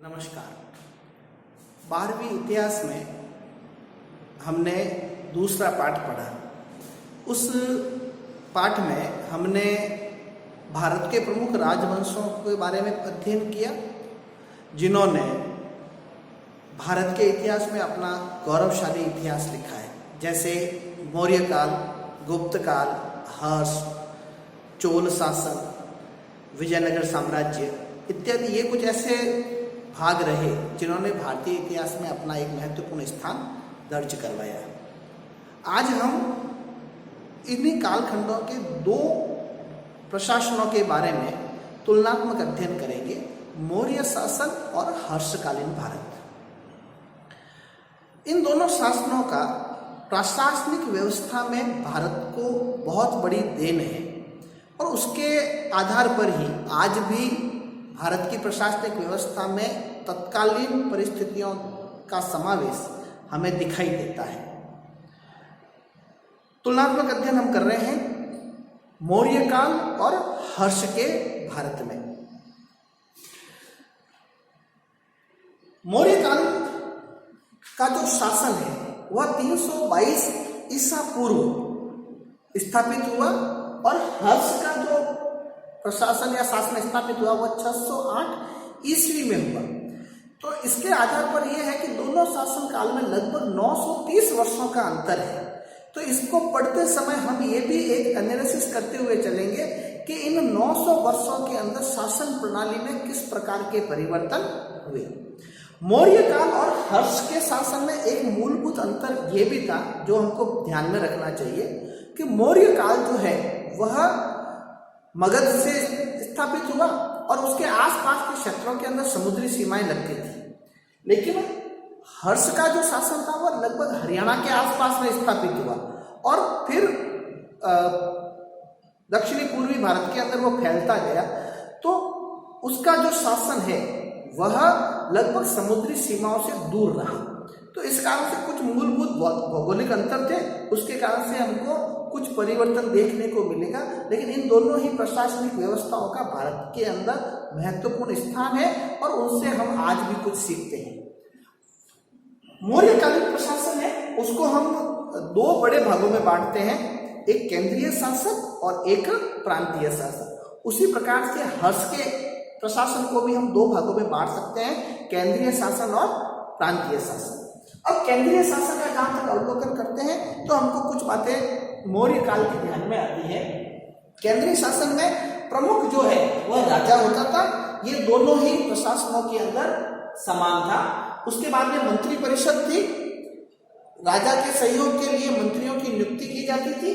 नमस्कार। 12वीं इतिहास में हमने दूसरा पाठ पढ़ा। उस पाठ में हमने भारत के प्रमुख राजवंशों के बारे में अध्ययन किया जिन्होंने भारत के इतिहास में अपना गौरवशाली इतिहास लिखा है, जैसे मौर्य काल, गुप्त काल, हर्ष, चोल शासन, विजयनगर साम्राज्य इत्यादि। ये कुछ ऐसे भाग रहे जिन्होंने भारतीय इतिहास में अपना एक महत्वपूर्ण स्थान दर्ज करवाया है। आज हम इन्हीं कालखंडों के दो प्रशासनों के बारे में तुलनात्मक अध्ययन करेंगे, मौर्य शासन और हर्षकालीन भारत। इन दोनों शासनों का प्रशासनिक व्यवस्था में भारत को बहुत बड़ी देन है और उसके आधार पर ही आज भी भारत की प्रशासनिक व्यवस्था में तत्कालीन परिस्थितियों का समावेश हमें दिखाई देता है। तुलनात्मक अध्ययन हम कर रहे हैं मौर्य काल और हर्ष के भारत में। मौर्य काल का जो शासन है वह 322 ईसा पूर्व स्थापित हुआ और हर्ष का जो प्रशासन या शासन स्थापित हुआ वह 608 ईस्वी में हुआ। तो इसके आधार पर यह है कि दोनों शासन काल में लगभग 930 वर्षों का अंतर है। तो इसको पढ़ते समय हम ये भी एक एनालिसिस करते हुए चलेंगे कि इन 900 वर्षों के अंदर शासन प्रणाली में किस प्रकार के परिवर्तन हुए। मौर्य काल और हर्ष के शासन में एक मूलभूत अंतर यह भी था जो हमको ध्यान में रखना चाहिए कि मौर्य काल जो है वह मगध से स्थापित हुआ और उसके आसपास के क्षेत्रों के अंदर समुद्री सीमाएं लगती थी, लेकिन हर्ष का जो शासन था वह लगभग हरियाणा के आसपास में स्थापित हुआ और फिर दक्षिणी पूर्वी भारत के अंदर वो फैलता गया। तो उसका जो शासन है वह लगभग समुद्री सीमाओं से दूर रहा। तो इस कारण से कुछ मूलभूत भौगोलिक अंतर थे, उसके कारण से हमको कुछ परिवर्तन देखने को मिलेगा, लेकिन इन दोनों ही प्रशासनिक व्यवस्थाओं का भारत के अंदर महत्वपूर्ण स्थान है और उनसे हम आज भी कुछ सीखते हैं। मौर्यकालीन प्रशासन है उसको हम दो बड़े भागों में बांटते हैं, एक केंद्रीय शासन और एक प्रांतीय शासन। उसी प्रकार से हर्ष के प्रशासन को भी हम दो भागों में बांट सकते हैं, केंद्रीय शासन और प्रांतीय शासन। अब केंद्रीय शासन का जहां तक अवलोकन करते हैं तो हमको कुछ बातें मौर्य काल के ध्यान में आती है। केंद्रीय शासन में प्रमुख जो है वह राजा होता था। ये दोनों ही प्रशासनों के अंदर समान था। उसके बाद में मंत्री परिषद थी, राजा के सहयोग के लिए मंत्रियों की नियुक्ति की जाती थी।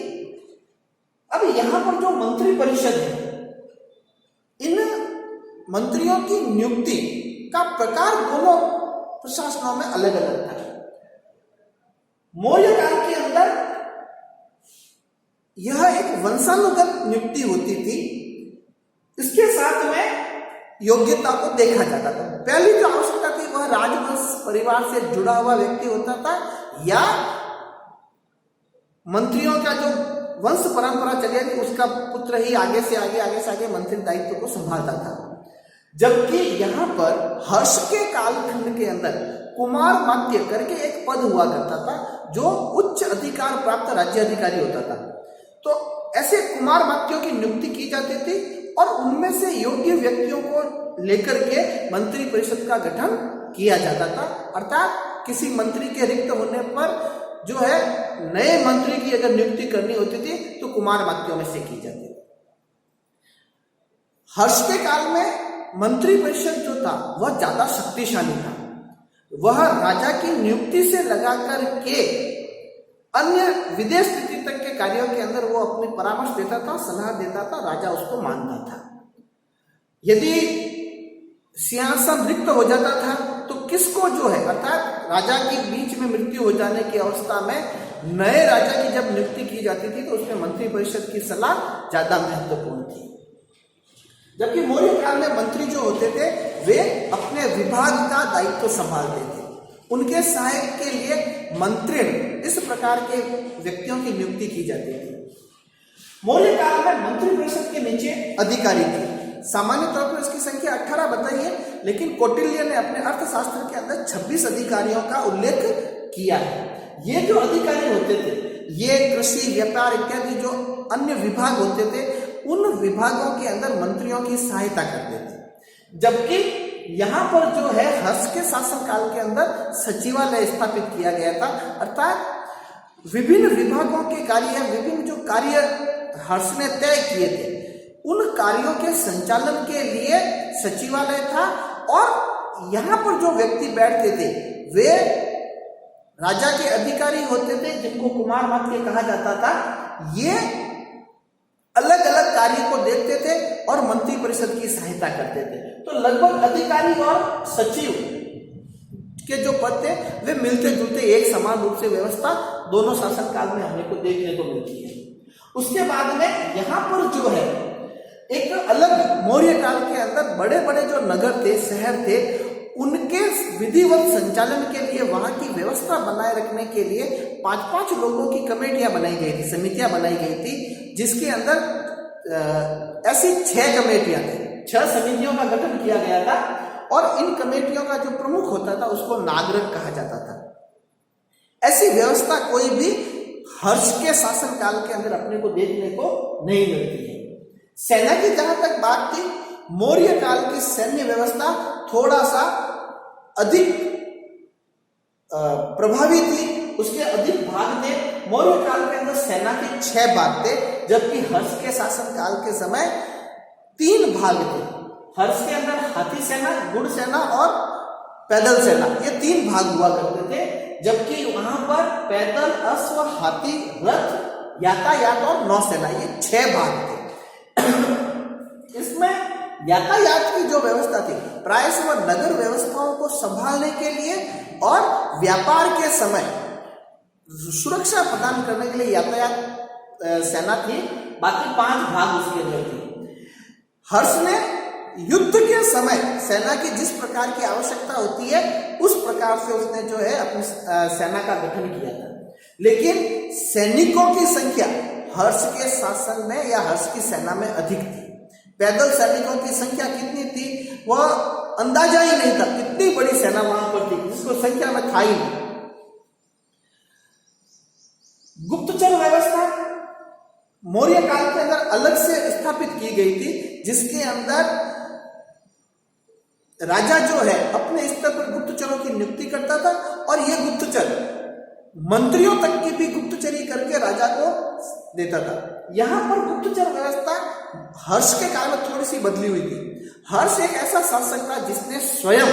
अब यहां पर जो मंत्री परिषद है, इन मंत्रियों की नियुक्ति का प्रकार दोनों प्रशासनों में अलग अलग था। मौर्य काल के अंदर यह एक वंशानुगत नियुक्ति होती थी, इसके साथ में योग्यता को देखा जाता था। पहली जो आवश्यकता थी वह राजवंश परिवार से जुड़ा हुआ व्यक्ति होता था या मंत्रियों का जो वंश परंपरा चली थी उसका पुत्र ही आगे से आगे मंत्री दायित्व को संभालता था। जबकि यहाँ पर हर्ष के कालखंड के अंदर कुमार मात्य करके एक पद हुआ करता था जो उच्च अधिकार प्राप्त राज्य अधिकारी होता था। तो ऐसे कुमार मात्यों की नियुक्ति की जाती थी और उनमें से योग्य व्यक्तियों को लेकर के मंत्री परिषद का गठन किया जाता था। अर्थात किसी मंत्री के रिक्त होने पर जो है नए मंत्री की अगर नियुक्ति करनी होती थी तो कुमार मात्यों में से की जाती थी। हर्ष के काल में मंत्री परिषद जो था वह ज्यादा शक्तिशाली था। वह राजा की नियुक्ति से लगाकर के अन्य विदेश स्थिति तक के कार्यों के अंदर वो अपनी परामर्श देता था, सलाह देता था, राजा उसको मानता था। यदि सिंहासन रिक्त हो जाता था तो किसको जो है अर्थात राजा की बीच में मृत्यु हो जाने की अवस्था में नए राजा की जब नियुक्ति की जाती थी तो उसमें मंत्री परिषद की सलाह ज्यादा महत्वपूर्ण थी। जबकि मौर्य काल में मंत्री जो होते थे वे अपने विभाग का दायित्व संभालते थे। उनके सहायक के लिए मंत्री इस प्रकार के व्यक्तियों की नियुक्ति की जाती थी। मौर्य काल में मंत्री परिषद के नीचे अधिकारी थे। सामान्य तौर पर इसकी संख्या 18 बताई है, लेकिन कौटिल्य ने अपने अर्थशास्त्र के अंदर 26 अधिकारियों का उल्लेख किया है। ये जो अधिकारी होते थे ये कृषि, व्यापार इत्यादि जो अन्य विभाग होते थे उन विभागों के अंदर मंत्रियों की सहायता करते थे। जबकि यहाँ पर जो है हर्ष के शासनकाल के अंदर सचिवालय स्थापित किया गया था, अर्थात विभिन्न विभागों के कार्य, विभिन्न जो कार्य हर्ष ने तय किए थे उन कार्यों के संचालन के लिए सचिवालय था। और यहाँ पर जो व्यक्ति बैठते थे वे राजा के अधिकारी होते थे, जिनको कुमार मध्य कहा जाता था। ये अलग अलग कार्य को देखते थे और मंत्री परिषद की सहायता करते थे। तो लगभग अधिकारी और सचिव के जो पद थे वे मिलते जुलते एक समान रूप से व्यवस्था दोनों शासनकाल में हमने को देखने को मिलती है। उसके बाद में यहाँ पर जो है एक अलग मौर्य काल के अंदर बड़े बड़े जो नगर थे, शहर थे, उनके विधिवत संचालन के लिए वहां की व्यवस्था बनाए रखने के लिए 5-5 लोगों की कमेटियां बनाई गई थी, समितियां बनाई गई थी, जिसके अंदर ऐसी 6 कमेटियां थी, 6 समितियों का गठन किया गया था। और इन कमेटियों का जो प्रमुख होता था उसको नागरिक कहा जाता था। ऐसी व्यवस्था कोई भी हर्ष के शासनकाल के अंदर अपने को देखने को नहीं मिलती है। सेना की जहां तक बात थी, मौर्य काल की सैन्य व्यवस्था थोड़ा सा अधिक प्रभावी थी, उसके अधिक भाग थे। मौर्य काल के अंदर सेना के 6 भाग थे, जबकि हर्ष के शासनकाल के समय 3 भाग थे। हर्ष के अंदर हाथी सेना, गुड़ सेना और पैदल सेना, ये 3 भाग हुआ करते थे, जबकि वहां पर पैदल, अश्व, हाथी, रथ, यातायात और नौसेना, ये 6 भाग थे। इसमें यातायात की जो व्यवस्था थी प्राय समय नगर व्यवस्थाओं को संभालने के लिए और व्यापार के समय सुरक्षा प्रदान करने के लिए यातायात सेना थी। बाकी 5 भाग उसके अंदर थे। हर्ष ने युद्ध के समय सेना की जिस प्रकार की आवश्यकता होती है उस प्रकार से उसने जो है अपनी सेना का गठन किया था। लेकिन सैनिकों की संख्या हर्ष के शासन में या हर्ष की सेना में अधिक थी। पैदल सैनिकों की संख्या कितनी थी वह अंदाजा ही नहीं था, इतनी बड़ी सेना वहां पर थी जिसको संख्या में था ही नहीं। गुप्तचर व्यवस्था मौर्य काल के अंदर अलग से स्थापित की गई थी, जिसके अंदर राजा जो है अपने स्तर पर गुप्तचरों की नियुक्ति करता था और ये गुप्तचर मंत्रियों तक की भी गुप्तचरी करके राजा को देता था। यहां पर गुप्तचर व्यवस्था हर्ष के काल में थोड़ी सी बदली हुई थी। हर्ष एक ऐसा शासक था जिसने स्वयं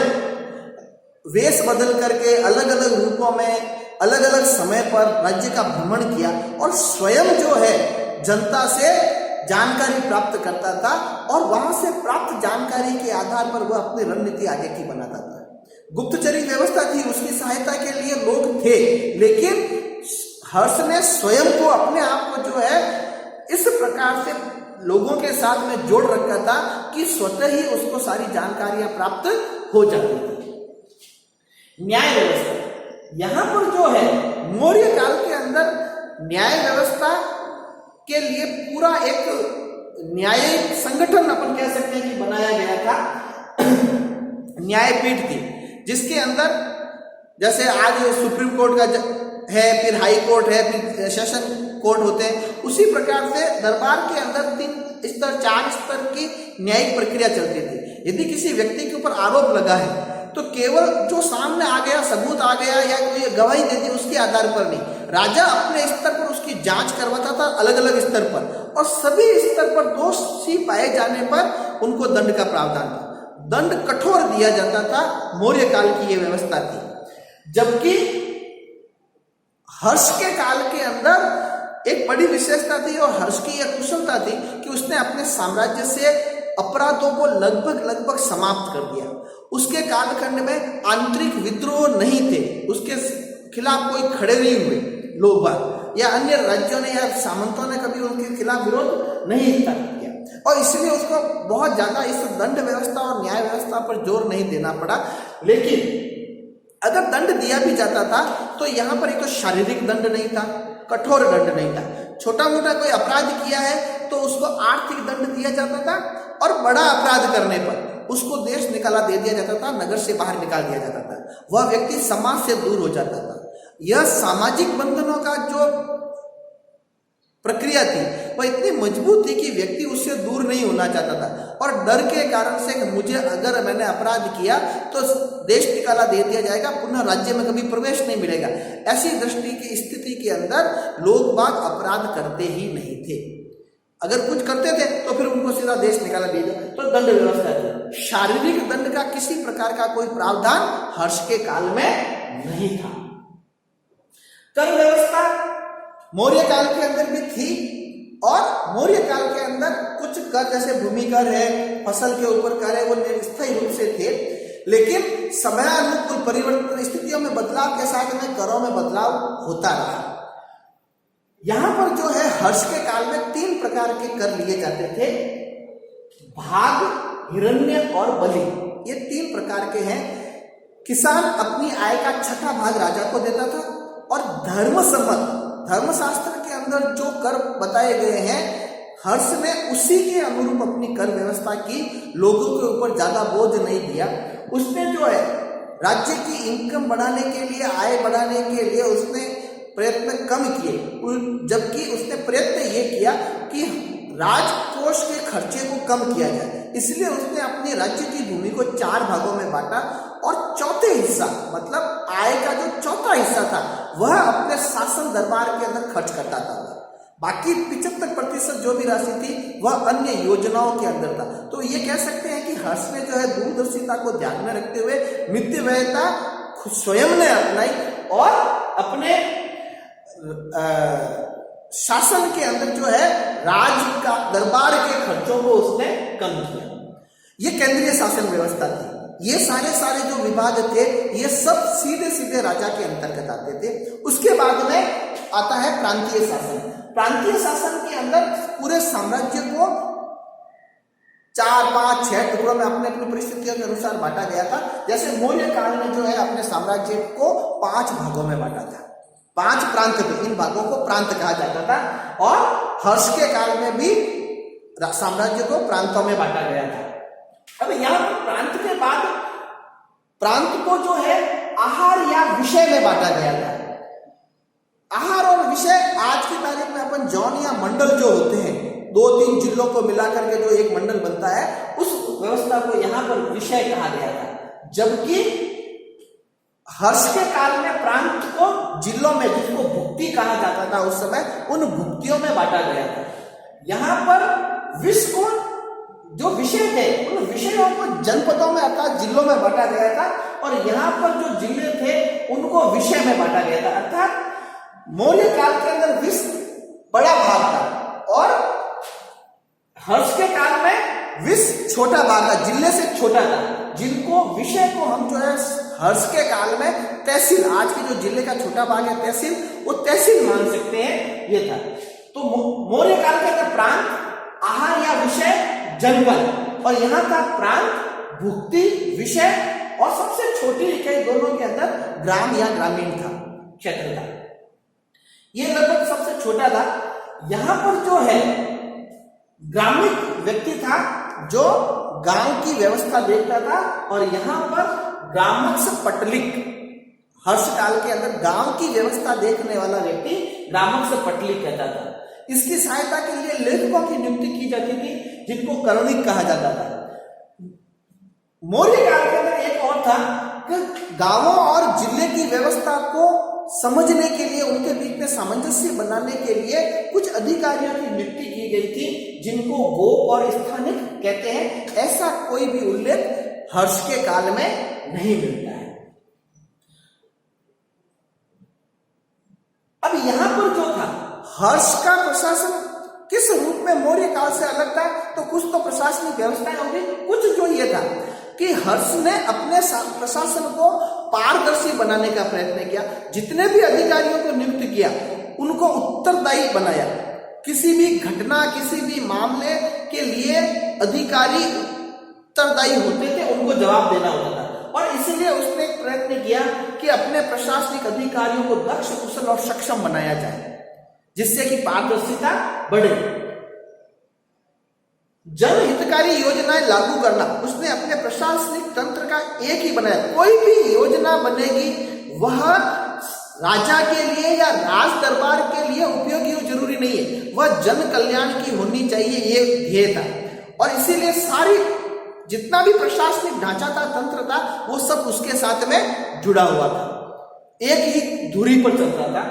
वेश बदल करके अलग अलग रूपों में अलग अलग समय पर राज्य का भ्रमण किया और स्वयं जो है जनता से जानकारी प्राप्त करता था और वहां से प्राप्त जानकारी के आधार पर वह अपनी रणनीति आगे की बनाता था। गुप्तचरी व्यवस्था थी, उसकी सहायता के लिए लोग थे, लेकिन हर्ष ने स्वयं को अपने आप को जो है इस प्रकार से लोगों के साथ में जोड़ रखा था कि स्वतः ही उसको सारी जानकारियां प्राप्त हो जाती थी। न्याय व्यवस्था यहां पर जो है मौर्य काल के अंदर न्याय व्यवस्था के लिए पूरा एक न्यायिक संगठन अपन कह सकते हैं कि बनाया गया था। न्यायपीठ थी जिसके अंदर जैसे आज सुप्रीम कोर्ट का है, फिर हाई कोर्ट है, फिर सेशन कोर्ट होते हैं, उसी प्रकार से दरबार के अंदर 3 स्तर 4 स्तर की न्यायिक प्रक्रिया चलती थी। यदि किसी व्यक्ति के ऊपर आरोप लगा है तो केवल जो सामने आ गया, सबूत आ गया या कोई गवाही दे दी उसके आधार पर नहीं, राजा अपने स्तर पर उसकी जांच करवाता था अलग अलग स्तर पर, और सभी स्तर पर दोषी पाए जाने पर उनको दंड का प्रावधान था। दंड कठोर दिया जाता था। मौर्य काल की यह व्यवस्था थी। जबकि हर्ष के काल के अंदर एक बड़ी विशेषता थी और हर्ष की यह कुशलता थी कि उसने अपने साम्राज्य से अपराधों को लगभग समाप्त कर दिया। उसके कालखंड में आंतरिक विद्रोह नहीं थे, उसके खिलाफ कोई खड़े नहीं हुए लोग या अन्य राज्यों ने या सामंतों ने कभी उनके खिलाफ विरोध नहीं किया, और इसलिए उसको बहुत ज्यादा इस दंड व्यवस्था और न्याय व्यवस्था पर जोर नहीं देना पड़ा। लेकिन अगर दंड दिया भी जाता था तो यहाँ पर एक तो शारीरिक दंड नहीं था, कठोर दंड नहीं था। छोटा मोटा कोई अपराध किया है तो उसको आर्थिक दंड दिया जाता था, और बड़ा अपराध करने पर उसको देश निकाला दे दिया जाता था, नगर से बाहर निकाल दिया जाता था, वह व्यक्ति समाज से दूर हो जाता था। यह सामाजिक बंधनों का जो प्रक्रिया थी वह इतनी मजबूत थी कि व्यक्ति उससे दूर नहीं होना चाहता था, और डर के कारण से कि मुझे अगर मैंने अपराध किया तो देश निकाला दे दिया जाएगा, पुनः राज्य में कभी प्रवेश नहीं मिलेगा, ऐसी दृष्टि की स्थिति के अंदर लोग बाग अपराध करते ही नहीं थे। अगर कुछ करते थे तो फिर उनको सीधा देश निकाला दिया जाए, तो दंड व्यवस्था थी। शारीरिक दंड का किसी प्रकार का कोई प्रावधान हर्ष के काल में नहीं था। कर व्यवस्था मौर्य काल के अंदर भी थी, और मौर्य काल के अंदर कुछ कर जैसे भूमि कर है, फसल के ऊपर कर है, वो स्थायी रूप से थे, लेकिन समयानुकूल परिवर्तन स्थितियों में बदलाव के साथ में करों में बदलाव होता रहा। यहां पर जो है हर्ष के काल में 3 प्रकार के कर लिए जाते थे, भाग, हिरण्य और बलि। ये 3 प्रकार के हैं। किसान अपनी आय का 6ठा भाग राजा को देता था, और धर्मसम्मत धर्मशास्त्र के अंदर जो कर बताए गए हैं, हर्ष ने उसी के अनुरूप अपनी कर व्यवस्था की, लोगों के ऊपर ज्यादा बोझ नहीं दिया। उसने जो है राज्य की इनकम बढ़ाने के लिए, आय बढ़ाने के लिए उसने प्रयत्न कम किए, जबकि उसने प्रयत्न ये किया कि राजकोष के खर्चे को कम किया जाए। इसलिए उसने अपने राज्य की भूमि को 4 भागों में बांटा, और चौथे हिस्सा मतलब आय का जो चौथा हिस्सा था वह अपने शासन दरबार के अंदर खर्च करता था। बाकी 75% जो भी राशि थी वह अन्य योजनाओं के अंदर था। तो ये कह सकते हैं कि हर्ष ने जो है दूरदर्शिता को ध्यान में रखते हुए मितव्ययता स्वयं ने अपनाई, और अपने शासन के अंदर जो है राज का दरबार के खर्चों को उसने कम किया। ये केंद्रीय शासन व्यवस्था थी। ये सारे जो विभाग थे ये सब सीधे सीधे राजा के अंतर्गत आते थे। उसके बाद में आता है प्रांतीय शासन। प्रांतीय शासन के अंदर पूरे साम्राज्य को 4, 5, 6 टुकड़ों में अपने अपनी परिस्थितियों के अनुसार बांटा गया था। जैसे मौर्य काल में जो है अपने साम्राज्य को 5 भागों में बांटा था, 5 प्रांत थे, इन भागों को प्रांत कहा जाता था। और हर्ष के काल में भी साम्राज्य को प्रांतों में बांटा गया था। अब यहाँ पर प्रांत के बाद प्रांत को जो है आहार या विषय में बांटा गया था। आहार और विषय आज की तारीख में अपन जॉन या मंडल जो होते हैं, 2-3 जिलों को मिलाकर के जो एक मंडल बनता है, उस व्यवस्था को यहाँ पर विषय कहा गया था। जबकि हर्ष के काल में प्रांत को जिलों में, जिसको भुक्ति कहा जाता था उस समय, उन भुक्तियों में बांटा गया था। यहाँ पर विष को जो विषय थे उन विषयों को जनपदों में अर्थात जिलों में बांटा गया था, और यहाँ पर जो जिले थे उनको विषय में बांटा गया था। अर्थात मौर्य काल के अंदर विष बड़ा भाग था, और हर्ष के काल में विष छोटा भाग था, जिले से छोटा था। जिनको विषय को हम जो है हर्ष के काल में तहसील, आज के जो जिले का छोटा भाग है तहसील, वो तहसील मान सकते हैं, ये था। तो मौर्य काल के अंदर प्रांत, आहार या विषय, जनपद, और यहाँ का प्रांत, भुक्ति, विषय, और सबसे छोटी इकाई दोनों के अंदर ग्राम या ग्रामीण था, क्षेत्र था। ये लगभग सबसे छोटा था। यहाँ पर जो है ग्रामीण व्यक्ति था जो गांव की व्यवस्था देखता था, और यहाँ पर ग्रामक्ष पटलिक, हर्ष काल के अंदर गांव की व्यवस्था देखने वाला व्यक्ति ग्रामक्ष पटलिक कहता था। इसकी सहायता के लिए लेखकों की नियुक्ति की जाती थी, जिनको करणिक कहा जाता था। मौर्य काल के अंदर एक और था कि गांवों और जिले की व्यवस्था को समझने के लिए, उनके बीच में सामंजस्य बनाने के लिए कुछ अधिकारियों की नियुक्ति की गई थी, जिनको गोप और स्थानिक कहते हैं। ऐसा कोई भी उल्लेख हर्ष के काल में नहीं मिलता है। अब यहां पर जो था हर्ष का प्रशासन किस रूप में मौर्य काल से अलग था, तो कुछ तो प्रशासनिक व्यवस्थाएं होंगी, कुछ जो ये था कि हर्ष ने अपने प्रशासन को पारदर्शी बनाने का प्रयत्न किया। जितने भी अधिकारियों को नियुक्त किया उनको उत्तरदायी बनाया। किसी भी घटना, किसी भी मामले के लिए अधिकारी उत्तरदायी होते थे, उनको जवाब देना होता था। और इसलिए उसने एक प्रयत्न किया कि अपने प्रशासनिक अधिकारियों को दक्ष, कुशल और सक्षम बनाया जाए, जिससे कि पारदर्शिता बढ़े। जनहितकारी सारी योजनाएं लागू करना। उसने अपने प्रशासनिक तंत्र का एक ही बनाया। कोई भी योजना बनेगी वह राजा के लिए या राज दरबार के लिए उपयोगी हो जरूरी नहीं है, वह जन कल्याण की होनी चाहिए, ये ध्येय था। और इसीलिए सारी जितना भी प्रशासनिक ढांचा था, तंत्र था, वो सब उसके साथ में जुड़ा हुआ था, एक ही धुरी पर चल रहा था।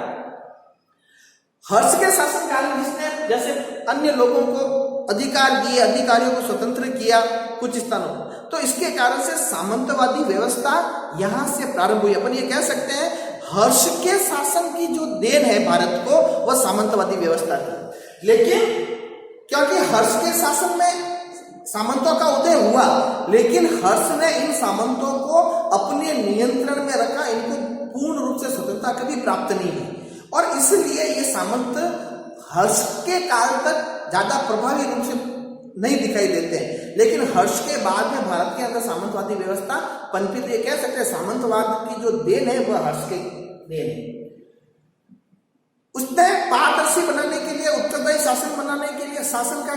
हर्ष के शासनकाल में जिसने जैसे अन्य लोगों को अधिकार दिए, अधिकारियों को स्वतंत्र किया कुछ स्थानों पर, तो इसके कारण से सामंतवादी व्यवस्था यहां से प्रारंभ हुई। अपन ये कह सकते हैं हर्ष के शासन की जो देन है भारत को, वह सामंतवादी व्यवस्था थी। लेकिन क्योंकि हर्ष के शासन में सामंतों का उदय हुआ, लेकिन हर्ष ने इन सामंतों को अपने नियंत्रण में रखा, इनको पूर्ण रूप से स्वतंत्रता कभी प्राप्त नहीं हुई। और इसलिए ये सामंत हर्ष के काल तक ज्यादा प्रभावी रूप से नहीं दिखाई देते हैं। लेकिन हर्ष के बाद में भारत के अंदर सामंतवादी व्यवस्था पनपी। ये कह सकते हैं सामंतवाद की जो देन है वह हर्ष के देन है। उसने पारदर्शी बनाने के लिए, उत्तरदायी शासन बनाने के लिए शासन का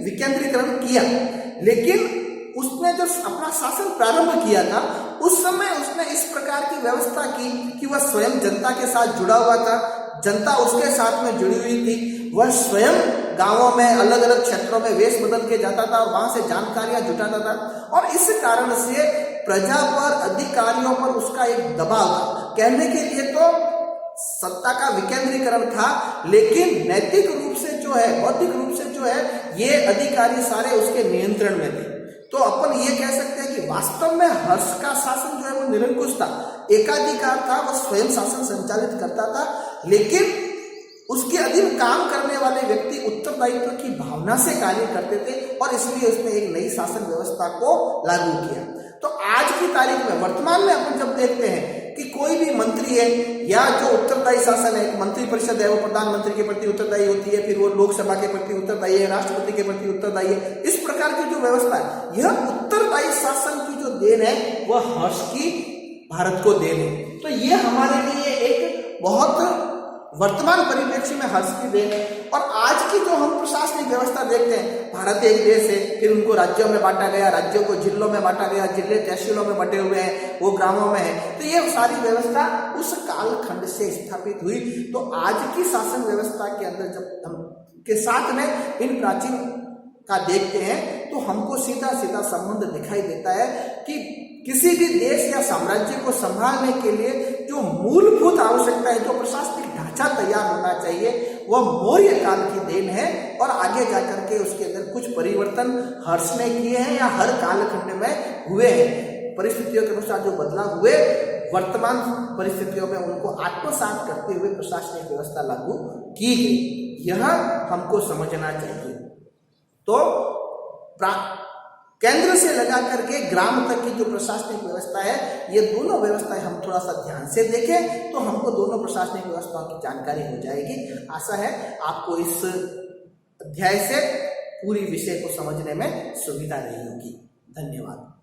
विकेंद्रीकरण किया। लेकिन उसने जो अपना शासन प्रारंभ किया था, उस समय उसने इस प्रकार की व्यवस्था की कि वह स्वयं जनता के साथ जुड़ा हुआ था, जनता उसके साथ में जुड़ी हुई थी। वह स्वयं गांवों में अलग अलग क्षेत्रों में वेश बदल के जाता था और वहां से जानकारियां जुटाता था। और इस कारण से प्रजा पर, अधिकारियों पर उसका एक दबाव था। कहने के लिए तो सत्ता का विकेंद्रीकरण था, लेकिन नैतिक रूप से जो है, बौद्धिक रूप से जो है, ये अधिकारी सारे उसके नियंत्रण में थे। तो अपन ये कह सकते हैं कि वास्तव में हर्ष का शासन जो है वो निरंकुश था, एकाधिकार था, वो स्वयं शासन संचालित करता था। लेकिन उसके अधीन काम करने वाले व्यक्ति उत्तरदायित्व की भावना से कार्य करते थे और इसलिए उसने एक नई शासन व्यवस्था को लागू किया। तो आज की तारीख में, वर्तमान में अपन जब देखते हैं कि कोई भी मंत्री है या जो उत्तरदायी शासन है, एक मंत्री परिषद है, वो प्रधानमंत्री के प्रति उत्तरदायी होती है, फिर वो लोकसभा के प्रति उत्तरदायी है, राष्ट्रपति के प्रति उत्तरदायी है। इस प्रकार की जो व्यवस्था है, यह उत्तरदायी शासन की जो देन है वह हर्ष की भारत को देन है। तो ये हमारे लिए एक बहुत वर्तमान परिप्रेक्ष्य में हर्ष की देन है। और आज की जो हम प्रशासनिक व्यवस्था देखते हैं, भारत एक देश है, फिर उनको राज्यों में बांटा गया, राज्यों को जिलों में बांटा गया, जिले तहसीलों में बटे हुए हैं, वो ग्रामों में है। तो ये सारी व्यवस्था उस कालखंड से स्थापित हुई। तो आज की शासन व्यवस्था के अंदर जब हम के साथ में इन प्राचीन का देखते हैं तो हमको सीधा सीधा संबंध दिखाई देता है कि किसी भी देश या साम्राज्य को संभालने के लिए जो मूलभूत आवश्यकता है, जो प्रशासनिक ढांचा तैयार होना चाहिए, वह मौर्य काल की देन है। और आगे जाकर के उसके अंदर कुछ परिवर्तन हर्ष ने किए हैं या हर कालखंड में हुए हैं। परिस्थितियों के अनुसार जो बदलाव हुए, वर्तमान परिस्थितियों में उनको आत्मसात करते हुए प्रशासनिक व्यवस्था लागू की गई, यह हमको समझना चाहिए। तो केंद्र से लगा करके ग्राम तक की जो प्रशासनिक व्यवस्था है, ये दोनों व्यवस्थाएं हम थोड़ा सा ध्यान से देखें तो हमको दोनों प्रशासनिक व्यवस्थाओं की जानकारी हो जाएगी। आशा है आपको इस अध्याय से पूरी विषय को समझने में सुविधा रही होगी। धन्यवाद।